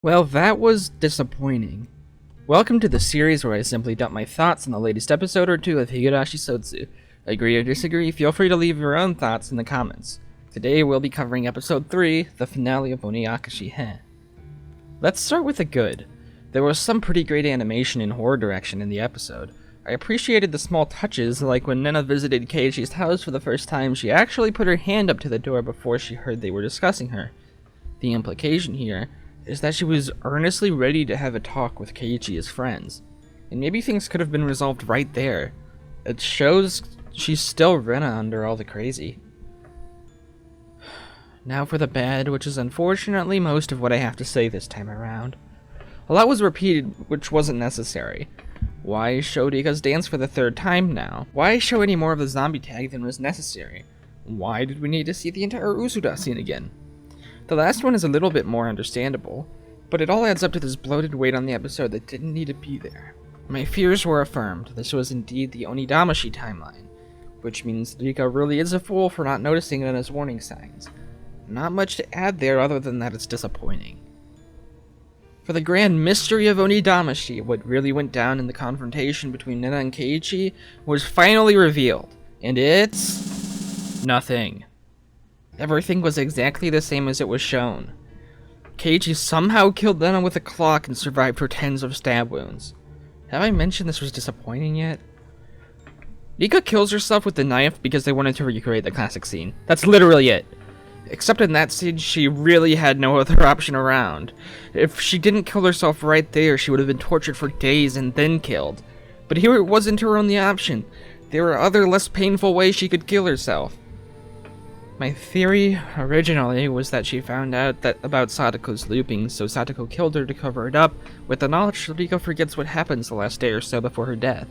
Well, that was disappointing. Welcome to the series where I simply dump my thoughts on the latest episode or two of Higurashi Sotsu. Agree or disagree, feel free to leave your own thoughts in the comments. Today we'll be covering episode 3, the finale of Oniakashi. Let's start with the good. There was some pretty great animation and horror direction in the episode. I appreciated the small touches, like when Nena visited Keiichi's house for the first time, she actually put her hand up to the door before she heard they were discussing her. The implication here is that she was earnestly ready to have a talk with Keiichi as friends, and maybe things could have been resolved right there. It shows she's still Rena under all the crazy. Now for the bad, which is unfortunately most of what I have to say this time around. A lot was repeated, which wasn't necessary. Why show Rika's dance for the third time now? Why show any more of the zombie tag than was necessary? Why did we need to see the entire Usuda scene again? The last one is a little bit more understandable, but it all adds up to this bloated weight on the episode that didn't need to be there. My fears were affirmed. This was indeed the Onidamashi timeline, which means Rika really is a fool for not noticing it as warning signs. Not much to add there other than that it's disappointing. For the grand mystery of Onidamashi, what really went down in the confrontation between Nena and Keiichi was finally revealed, and it's nothing. Everything was exactly the same as it was shown. Keiichi somehow killed Nena with a clock and survived her tens of stab wounds. Have I mentioned this was disappointing yet? Rika kills herself with the knife because they wanted to recreate the classic scene. That's literally it. Except in that scene, she really had no other option around. If she didn't kill herself right there, she would have been tortured for days and then killed. But here it wasn't her only option. There were other less painful ways she could kill herself. My theory originally was that she found out about Sadako's looping, so Sadako killed her to cover it up, with the knowledge that Rika forgets what happens the last day or so before her death.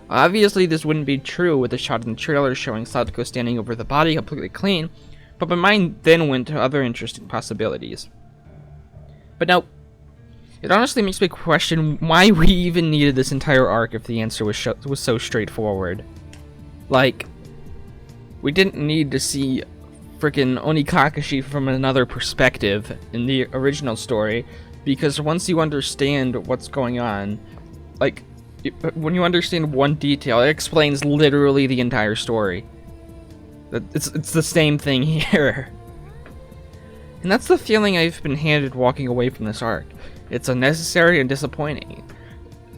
Obviously this wouldn't be true with the shot in the trailer showing Sadako standing over the body completely clean, but my mind then went to other interesting possibilities. But no, it honestly makes me question why we even needed this entire arc if the answer was so straightforward. Like, we didn't need to see frickin' Onikakashi from another perspective in the original story, because once you understand what's going on, like, when you understand one detail, it explains literally the entire story. It's the same thing here. And that's the feeling I've been handed walking away from this arc. It's unnecessary and disappointing.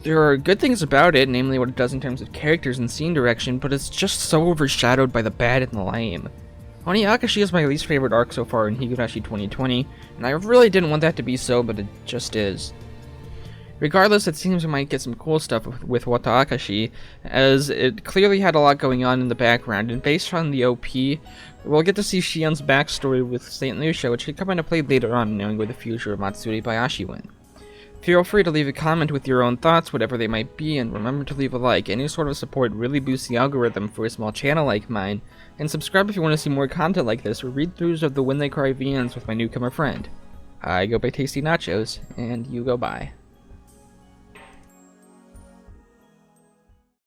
There are good things about it, namely what it does in terms of characters and scene direction, but it's just so overshadowed by the bad and the lame. Oniakashi is my least favorite arc so far in Higurashi 2020, and I really didn't want that to be so, but it just is. Regardless, it seems we might get some cool stuff with Wataakashi, as it clearly had a lot going on in the background, and based on the OP, we'll get to see Shion's backstory with St. Lucia, which could come into play later on, knowing where the future of Matsuri Bayashi went. Feel free to leave a comment with your own thoughts, whatever they might be, and remember to leave a like. Any sort of support really boosts the algorithm for a small channel like mine, and subscribe if you want to see more content like this, or read-throughs of the When They Cry VNs with my newcomer friend. I go by Tasty Nachos, and you go by.